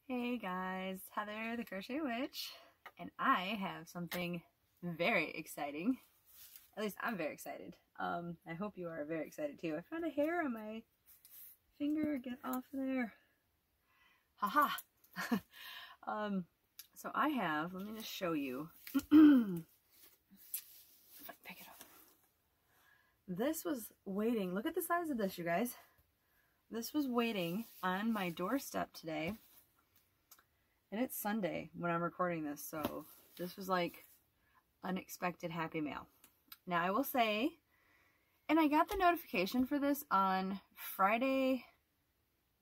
Hey guys, Heather the Crochet Witch, and I have something very exciting. At least I'm very excited. I hope you are very excited too. I found a hair on my finger. Get off there. Haha. So I have, let me just show you. If I can pick it up. This was waiting. Look at the size of this, you guys. This was waiting on my doorstep today. And it's Sunday when I'm recording this, so this was like unexpected happy mail. Now I will say, and I got the notification for this on Friday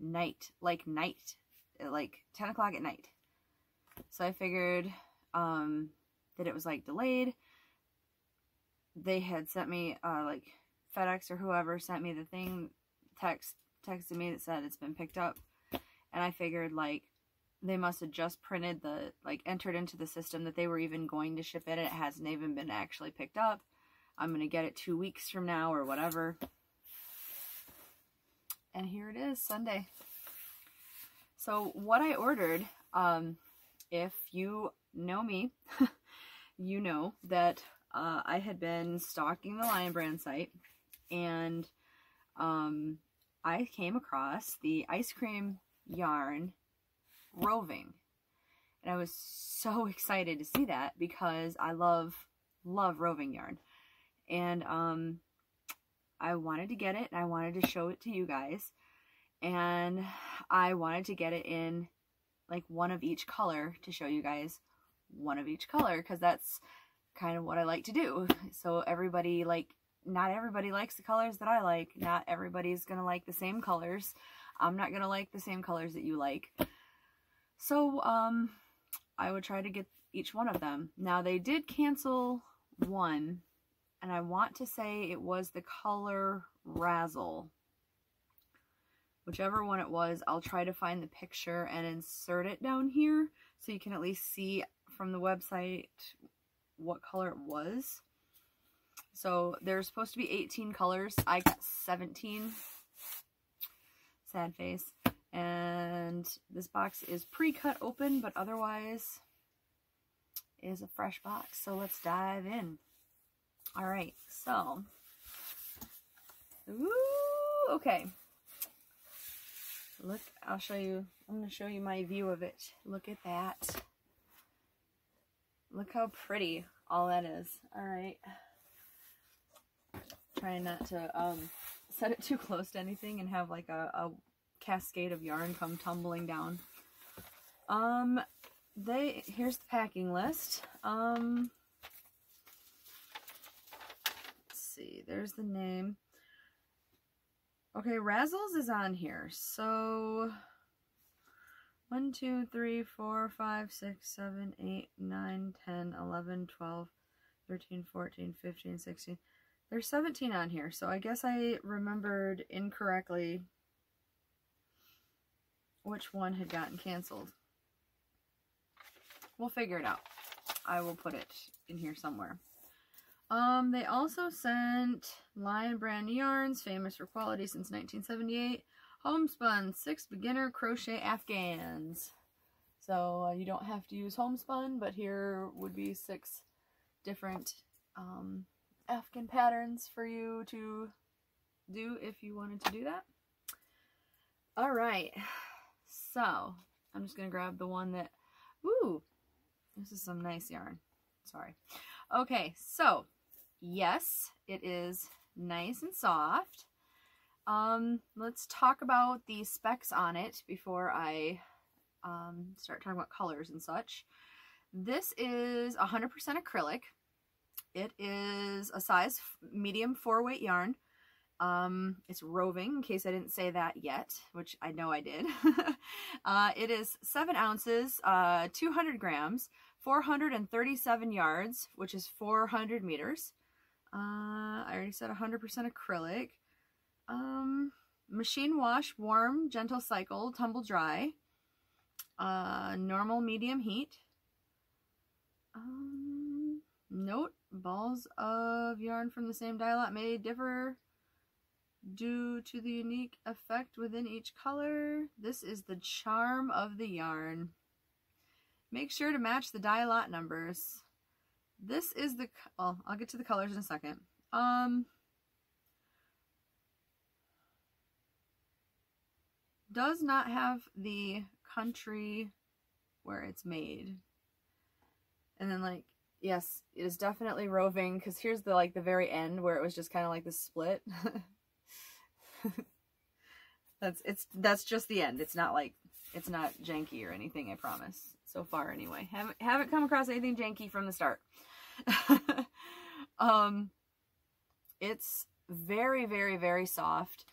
night, like 10 o'clock at night. So I figured that it was like delayed. They had sent me, like FedEx or whoever sent me the thing, texted me that said it's been picked up. And I figured like, they must have just printed the, like, entered into the system that they were even going to ship it. It hasn't even been actually picked up. I'm going to get it 2 weeks from now or whatever. And here it is, Sunday. So what I ordered, if you know me, you know that I had been stalking the Lion Brand site. And I came across the ice cream yarn Roving, and I was so excited to see that because I love roving yarn, and I wanted to get it and I wanted to show it to you guys, and I wanted to get it in like one of each color to show you guys one of each color, because that's kind of what I like to do. So everybody, like, not everybody likes the colors that I like. Not everybody's gonna like the same colors. I'm not gonna like the same colors that you like. So, I would try to get each one of them. Now, they did cancel one, and I want to say it was the color Razzle. Whichever one it was, I'll try to find the picture and insert it down here so you can at least see from the website what color it was. So, there's supposed to be 18 colors. I got 17. Sad face. And this box is pre-cut open, but otherwise is a fresh box. So let's dive in. All right, so, okay. Look, I'll show you, I'm going to show you my view of it. Look at that. Look how pretty all that is. All right. Trying not to set it too close to anything and have like a cascade of yarn come tumbling down. Here's the packing list. Let's see, there's the name. Okay, Razzles is on here. So 1, 2, 3, 4, 5, 6, 7, 8, 9, 10, 11, 12, 13, 14, 15, 16. There's 17 on here, so I guess I remembered incorrectly which one had gotten canceled. We'll figure it out. I will put it in here somewhere. They also sent Lion Brand yarns, famous for quality since 1978. Homespun 6 beginner crochet afghans. So you don't have to use homespun, but here would be 6 different Afghan patterns for you to do if you wanted to do that. All right. So, I'm just going to grab the one that, ooh, this is some nice yarn. Sorry. Okay, so, yes, it is nice and soft. Let's talk about the specs on it before I start talking about colors and such. This is 100% acrylic. It is a size medium 4-weight yarn. It's Roving, in case I didn't say that yet, which I know I did. It is 7 ounces, 200 grams, 437 yards, which is 400 meters. I already said 100% acrylic. Machine wash, warm, gentle cycle, tumble dry. Normal medium heat. Note, balls of yarn from the same dye lot may differ Due to the unique effect within each color, this is the charm of the yarn. Make sure to match the dye lot numbers. This is the, well, I'll get to the colors in a second. Does not have the country where it's made. And then like, yes, it is definitely Roving, because here's the like the very end where it was just kind of like the split. That's just the end. It's not like, it's not janky or anything, I promise. So far anyway. Haven't come across anything janky from the start. It's very, very, very soft.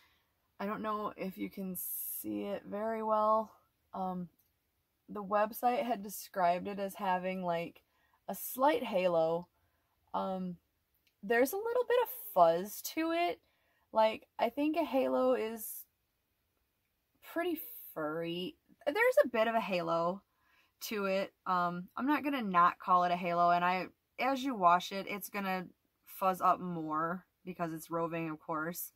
I don't know if you can see it very well. The website had described it as having like a slight halo. There's a little bit of fuzz to it. Like, I think a halo is pretty furry. There's a bit of a halo to it. I'm not gonna not call it a halo, and as you wash it, it's gonna fuzz up more because it's roving, of course.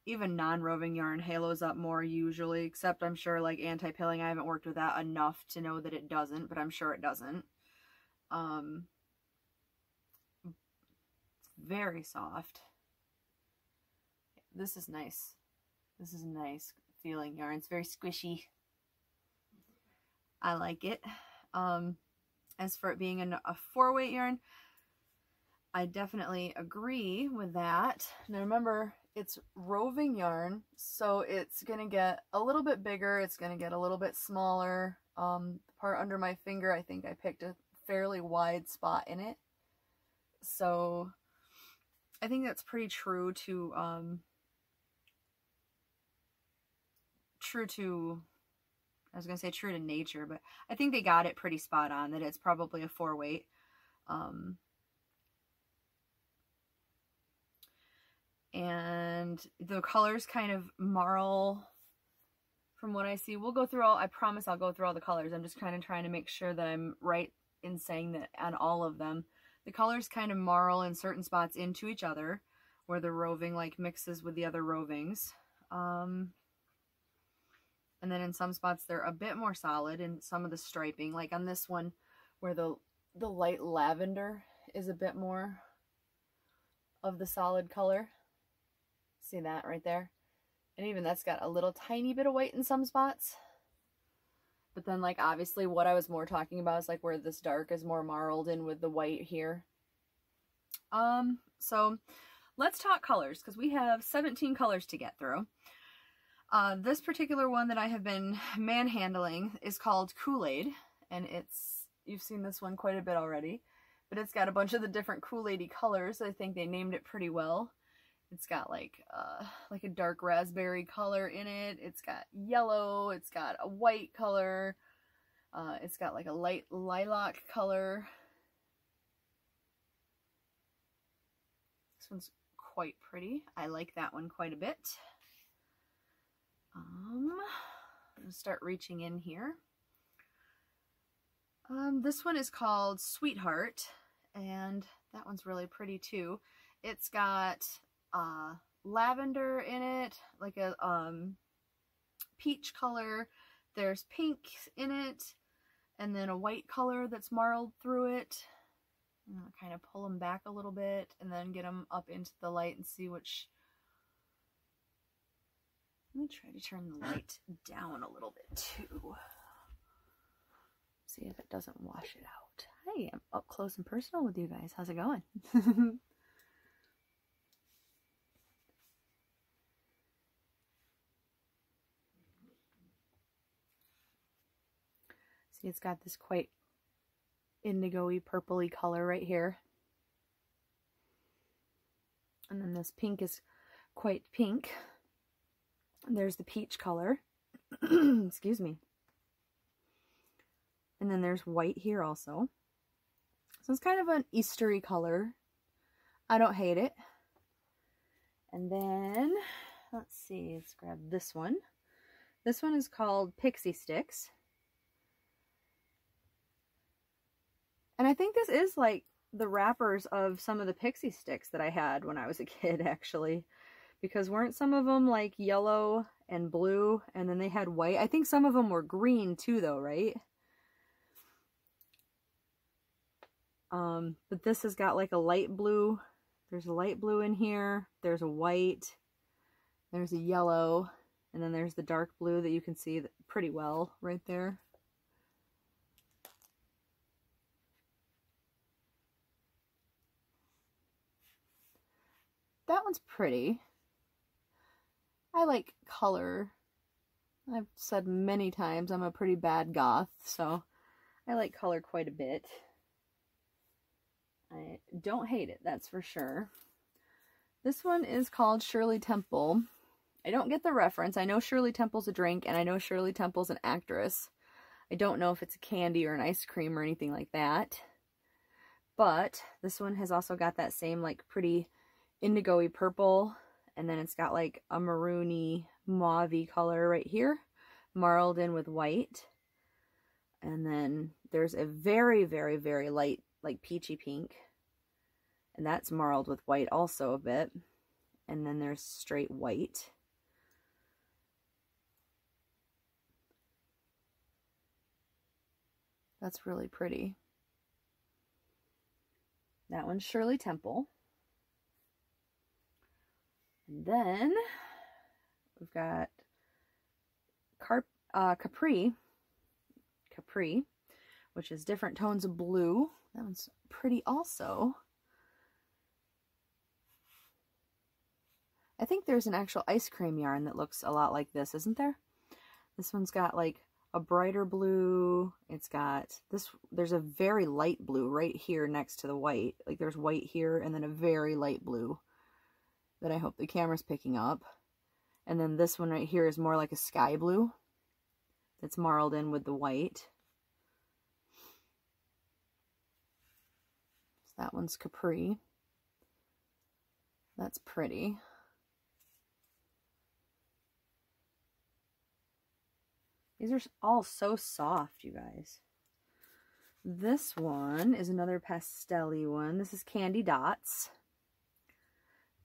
Even non-roving yarn halos up more usually, except I'm sure like anti-pilling, I haven't worked with that enough to know that it doesn't, but I'm sure it doesn't. It's very soft. This is nice. This is a nice feeling yarn. It's very squishy. I like it. As for it being a 4-weight yarn, I definitely agree with that. Now remember, it's roving yarn, so it's gonna get a little bit bigger, it's gonna get a little bit smaller. The part under my finger, I think I picked a fairly wide spot in it. So I think that's pretty true to I was gonna say true to nature, but I think they got it pretty spot on that it's probably a 4-weight. And the colors kind of marl from what I see. We'll go through all, I promise I'll go through all the colors. I'm just kind of trying to make sure that I'm right in saying that on all of them. The colors kind of marl in certain spots into each other, where the roving like mixes with the other rovings. And then in some spots they're a bit more solid in some of the striping, like on this one where the light lavender is a bit more of the solid color. See that right there? And even that's got a little tiny bit of white in some spots. But then like obviously what I was more talking about is like where this dark is more marled in with the white here. So let's talk colors, because we have 17 colors to get through. This particular one that I have been manhandling is called Kool-Aid, and you've seen this one quite a bit already, but it's got a bunch of the different Kool-Aid-y colors. I think they named it pretty well. It's got like a dark raspberry color in it. It's got yellow. It's got a white color. It's got like a light lilac color. This one's quite pretty. I like that one quite a bit. I'm gonna start reaching in here. This one is called Sweetheart, and that one's really pretty too. It's got lavender in it, like a peach color. There's pink in it, and then a white color that's marled through it. I'm gonna kind of pull them back a little bit and then get them up into the light and see which. Let me try to turn the light down a little bit too. See if it doesn't wash it out. Hey, I'm up close and personal with you guys. How's it going? See, it's got this quite indigo-y, purpley color right here. And then this pink is quite pink. And there's the peach color. Excuse me. And then there's white here also. So it's kind of an Eastery color. I don't hate it. And then, let's see, let's grab this one. This one is called Pixie Sticks. And I think this is like the wrappers of some of the pixie sticks that I had when I was a kid, actually. Because weren't some of them like yellow and blue, and then they had white? I think some of them were green too, though, right? But this has got like a light blue. There's a light blue in here. There's a white. There's a yellow. And then there's the dark blue that you can see pretty well right there. That one's pretty. I like color. I've said many times I'm a pretty bad goth, so I like color quite a bit. I don't hate it, that's for sure. This one is called Shirley Temple. I don't get the reference. I know Shirley Temple's a drink, and I know Shirley Temple's an actress. I don't know if it's a candy or an ice cream or anything like that. But this one has also got that same like pretty indigo-y purple, and then it's got like a maroony mauve-y color right here, marled in with white. And then there's a very, very, very light, like peachy pink, and that's marled with white also a bit. And then there's straight white. That's really pretty. That one's Shirley Temple. And then we've got Capri, which is different tones of blue. That one's pretty also. I think there's an actual ice cream yarn that looks a lot like this, isn't there? This one's got like a brighter blue. It's got this, there's a very light blue right here next to the white. Like there's white here and then a very light blue that I hope the camera's picking up. And then this one right here is more like a sky blue that's marled in with the white. So that one's Capri. That's pretty. These are all so soft, you guys. This one is another pastel-y one. This is Candy Dots.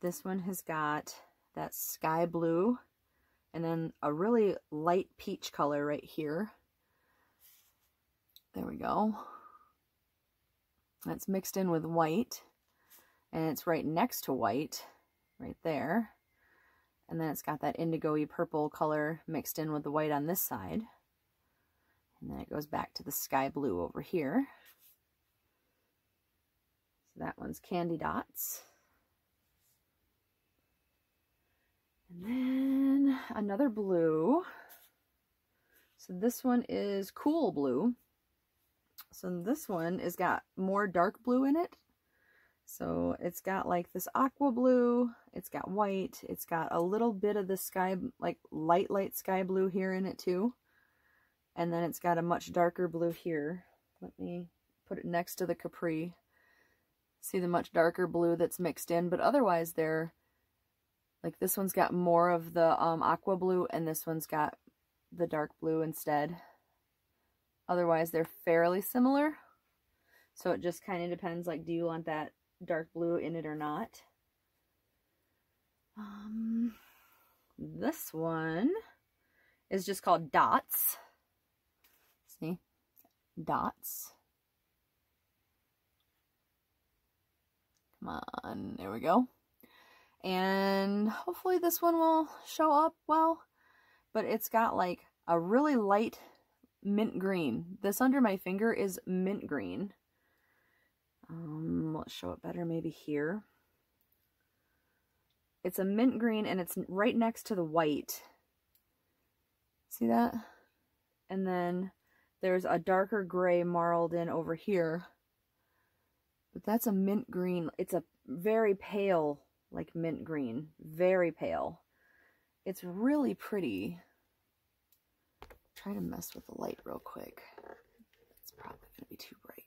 This one has got that sky blue and then a really light peach color right here. There we go. That's mixed in with white, and it's right next to white right there. And then it's got that indigo-y purple color mixed in with the white on this side. And then it goes back to the sky blue over here. So that one's Candy Dots. And then another blue. So this one is Cool Blue. So this one has got more dark blue in it. So it's got like this aqua blue, it's got white, it's got a little bit of the sky, like light sky blue here in it too. And then it's got a much darker blue here. Let me put it next to the Capri. See the much darker blue that's mixed in, but otherwise they're, like this one's got more of the aqua blue and this one's got the dark blue instead. Otherwise they're fairly similar. So it just kind of depends, like, do you want that dark blue in it or not? This one is just called Dots. See? Dots. Come on, there we go. And hopefully this one will show up well, but it's got like a really light mint green. This under my finger is mint green. Let's show it better maybe here. It's a mint green and it's right next to the white. See that? And then there's a darker gray marled in over here. But that's a mint green. It's a very pale, like mint green. Very pale. It's really pretty. Try to mess with the light real quick. It's probably going to be too bright.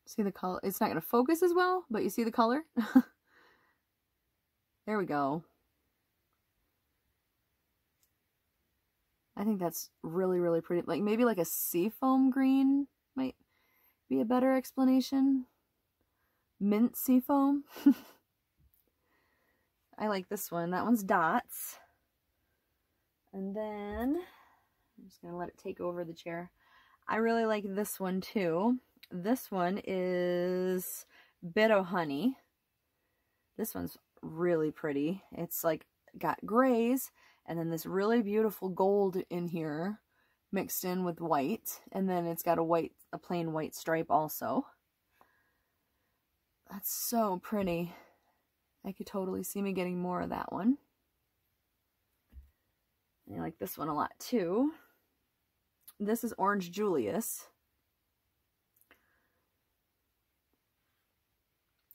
See the color? It's not going to focus as well, but you see the color? There we go. I think that's really, really pretty. Like maybe like a seafoam green might be a better explanation. Mint seafoam. I like this one. That one's dots. And then I'm just going to let it take over the chair. I really like this one too. This one is Bit of Honey. This one's really pretty. It's like got grays and then this really beautiful gold in here mixed in with white. And then it's got a plain white stripe also. That's so pretty. I could totally see me getting more of that one. I like this one a lot too. This is Orange Julius.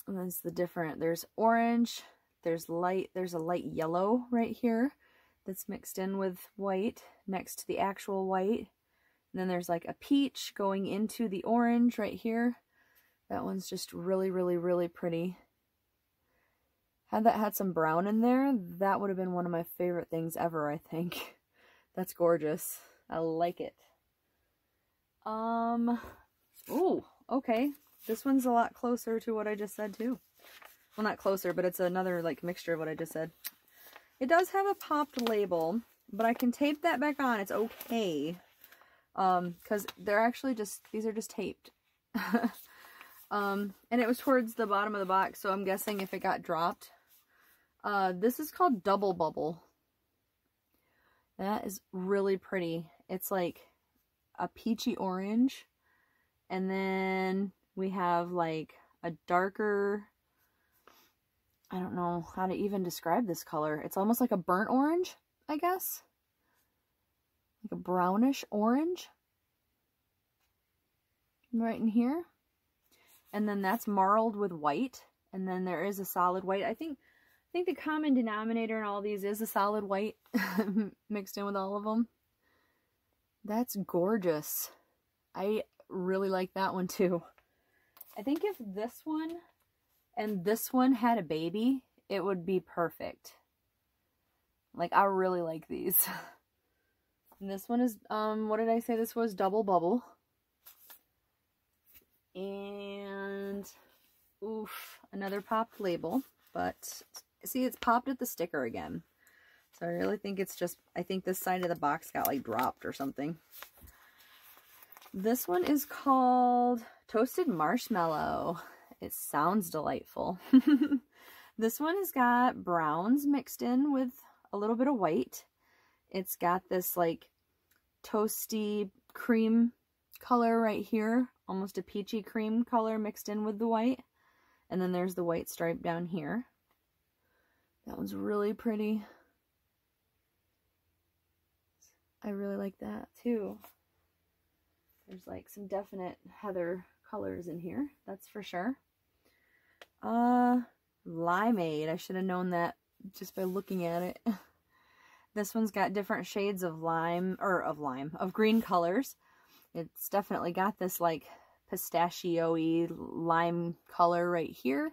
And that's the different, there's orange, there's a light yellow right here that's mixed in with white next to the actual white. And then there's like a peach going into the orange right here. That one's just really, really, really pretty. Had that had some brown in there, that would have been one of my favorite things ever, I think. That's gorgeous. I like it. Ooh, okay. This one's a lot closer to what I just said too. Well, not closer, but it's another like mixture of what I just said. It does have a popped label, but I can tape that back on. It's okay. Because they're actually just, these are just taped. And it was towards the bottom of the box, so I'm guessing if it got dropped. This is called Double Bubble. That is really pretty. It's like a peachy orange. And then we have like a darker, I don't know how to even describe this color. It's almost like a burnt orange, I guess. Like a brownish orange. Right in here. And then that's marled with white. And then there is a solid white. I think the common denominator in all these is a solid white mixed in with all of them. That's gorgeous. I really like that one too. I think if this one and this one had a baby, it would be perfect. Like, I really like these. And this one is, what did I say this was? Double Bubble. And, oof, another popped label. But, see, it's popped at the sticker again. So I really think it's just, I think this side of the box got, like, dropped or something. This one is called Toasted Marshmallow. It sounds delightful. This one has got browns mixed in with a little bit of white. It's got this like toasty cream color right here. Almost a peachy cream color mixed in with the white. And then there's the white stripe down here. That one's really pretty. I really like that too. There's like some definite heather colors in here, that's for sure. Limeade. I should have known that just by looking at it. This one's got different shades of of green colors. It's definitely got this like pistachio-y lime color right here.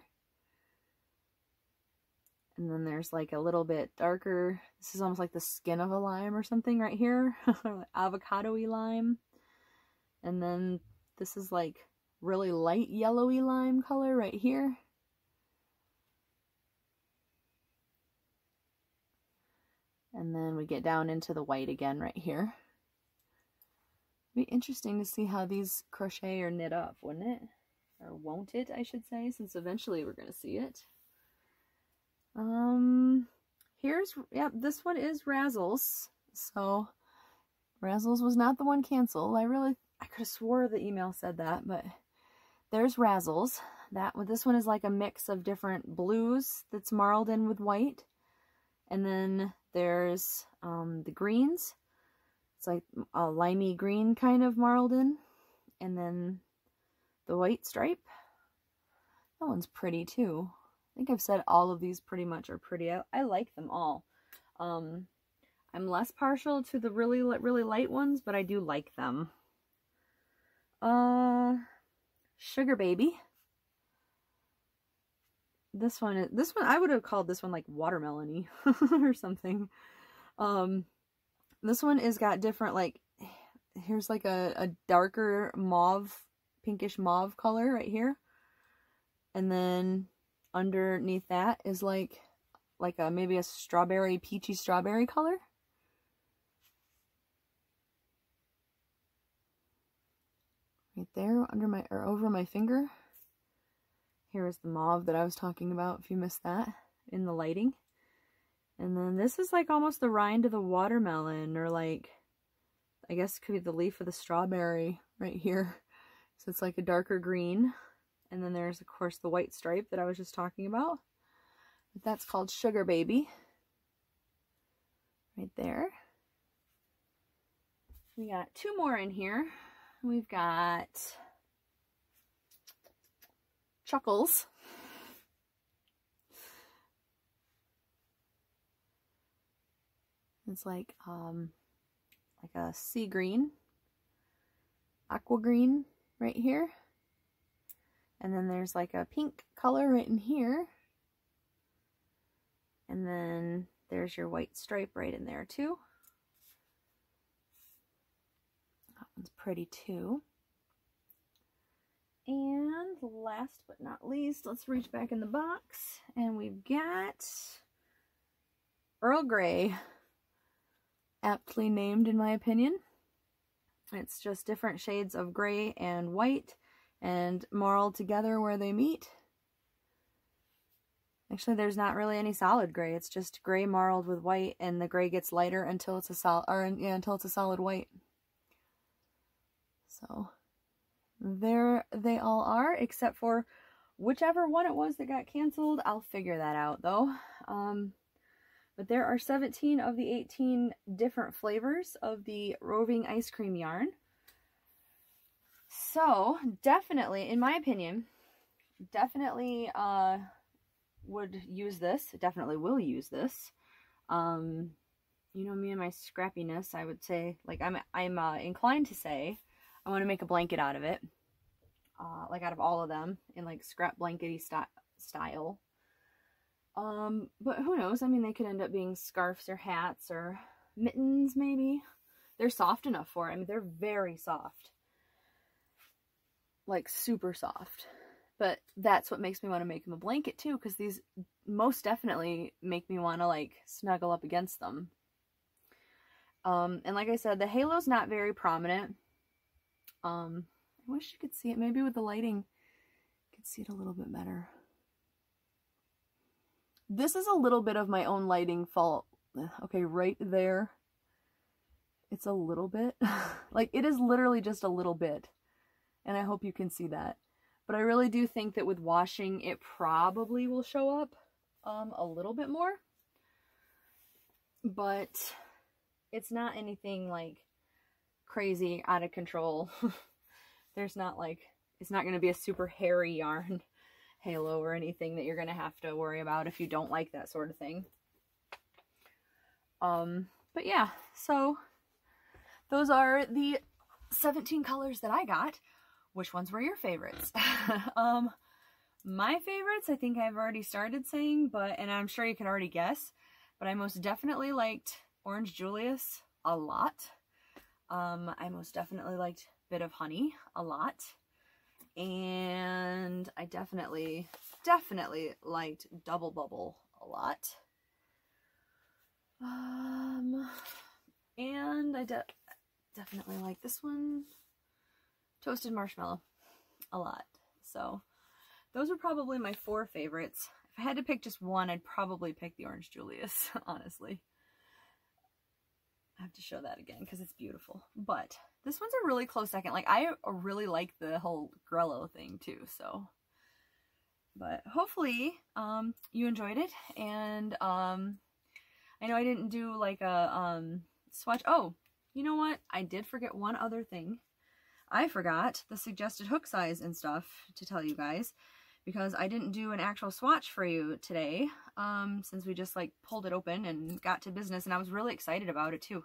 And then there's like a little bit darker, this is almost like the skin of a lime or something right here. Avocado-y lime. And then this is like really light yellowy lime color right here. And then we get down into the white again right here. Be interesting to see how these crochet or knit up, wouldn't it? Or won't it, I should say, since eventually we're going to see it. This one is Zzles. So, Zzles was not the one canceled. I could have swore the email said that, but there's Zzles. This one is like a mix of different blues that's marled in with white. And then there's the greens. It's like a limey green kind of marled in. And then the white stripe. That one's pretty too. I think I've said all of these pretty much are pretty. I like them all. I'm less partial to the really, really light ones, but I do like them. Sugar Baby. This one, I would have called this one like watermelon-y or something. This one is got different, like, here's like a darker mauve, pinkish mauve color right here. And then underneath that is like a maybe a strawberry, peachy strawberry color. Right there under my, or over my finger. Here is the mauve that I was talking about, if you missed that in the lighting. And then this is like almost the rind of the watermelon, or like, I guess it could be the leaf of the strawberry right here. So it's like a darker green. And then there's, of course, the white stripe that I was just talking about. But that's called Sugar Baby. Right there. We got two more in here. We've got Chuckles. It's like a sea green, aqua green right here. And then there's like a pink color right in here. And then there's your white stripe right in there too. That one's pretty too. And last but not least, let's reach back in the box. And we've got Earl Grey. Aptly named, in my opinion. It's just different shades of gray and white and marled together where they meet. Actually, there's not really any solid gray. It's just gray marled with white, and the gray gets lighter until it's a until it's a solid white. So there they all are, except for whichever one it was that got canceled. I'll figure that out though. But there are 17 of the 18 different flavors of the Roving ice cream yarn. So, definitely, in my opinion, definitely would use this. Definitely will use this. You know me and my scrappiness, I would say, like, I'm inclined to say I want to make a blanket out of it. Like, out of all of them, in, like, scrap blankety style. But who knows? I mean, they could end up being scarves or hats or mittens, maybe. They're soft enough for it. I mean, they're very soft. Like, super soft. But that's what makes me want to make them a blanket, too, because these most definitely make me want to, like, snuggle up against them. And like I said, the halo's not very prominent. I wish you could see it. Maybe with the lighting, you could see it a little bit better. This is a little bit of my own lighting fault. Okay, right there. It's a little bit. Like, it is literally just a little bit. And I hope you can see that. But I really do think that with washing, it probably will show up a little bit more. But it's not anything, like, crazy, out of control. There's not, like, it's not going to be a super hairy yarn halo or anything that you're going to have to worry about if you don't like that sort of thing. But yeah, so those are the 17 colors that I got. Which ones were your favorites? My favorites, I think I've already started saying, and I'm sure you can already guess, but I most definitely liked Orange Julius a lot. I most definitely liked Bit of Honey a lot. And I definitely liked Double Bubble a lot. And I definitely like this one, Toasted Marshmallow, a lot. So those are probably my 4 favorites. If I had to pick just one, I'd probably pick the Orange Julius, honestly. I have to show that again because it's beautiful. But this one's a really close second. Like, I really like the whole Grello thing too, so. But hopefully you enjoyed it. And I know I didn't do like a swatch. Oh, you know what? I did forget one other thing. I forgot the suggested hook size and stuff to tell you guys, because I didn't do an actual swatch for you today, since we just like pulled it open and got to business, and I was really excited about it too.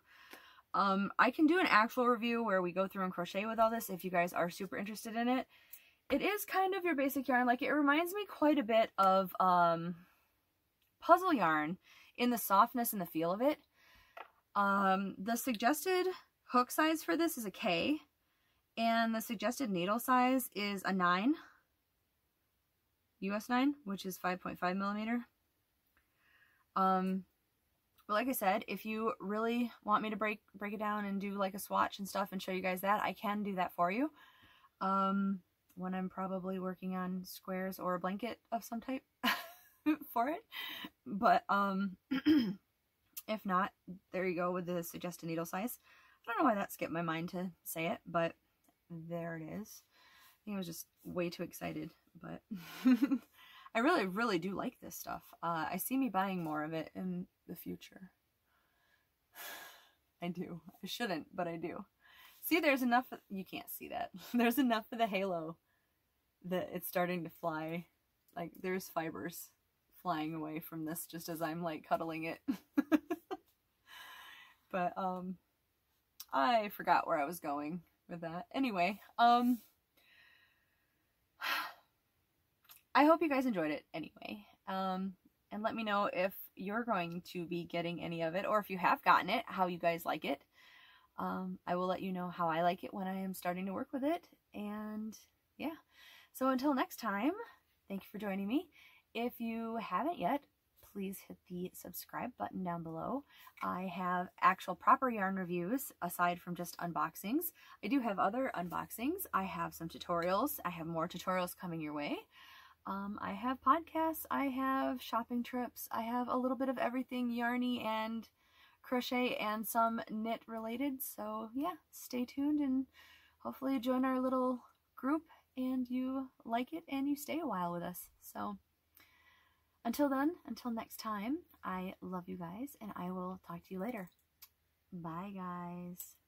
I can do an actual review where we go through and crochet with all this if you guys are super interested in it. It is kind of your basic yarn. Like, it reminds me quite a bit of puzzle yarn in the softness and the feel of it. The suggested hook size for this is a K, and the suggested needle size is a 9, US 9, which is 5.5 millimeter. But like I said, if you really want me to break it down and do like a swatch and stuff and show you guys that, I can do that for you. When I'm probably working on squares or a blanket of some type for it. But if not, there you go with the suggested needle size. I don't know why that skipped my mind to say it, but there it is. I think I was just way too excited, but I really do like this stuff. I see me buying more of it in the future. I do. I shouldn't, but I do. See, there's enough, you can't see that. There's enough of the halo that it's starting to fly. Like, there's fibers flying away from this just as I'm like cuddling it. But, I forgot where I was going with that. Anyway, I hope you guys enjoyed it anyway. And let me know if you're going to be getting any of it, or if you have gotten it, how you guys like it. I will let you know how I like it when I am starting to work with it. And yeah, so until next time, thank you for joining me. If you haven't yet, please hit the subscribe button down below. I have actual proper yarn reviews aside from just unboxings. I do have other unboxings. I have some tutorials. I have more tutorials coming your way. I have podcasts. I have shopping trips. I have a little bit of everything yarny and crochet and some knit related. So yeah, stay tuned and hopefully join our little group and you like it and you stay a while with us. So until then, until next time, I love you guys and I will talk to you later. Bye guys.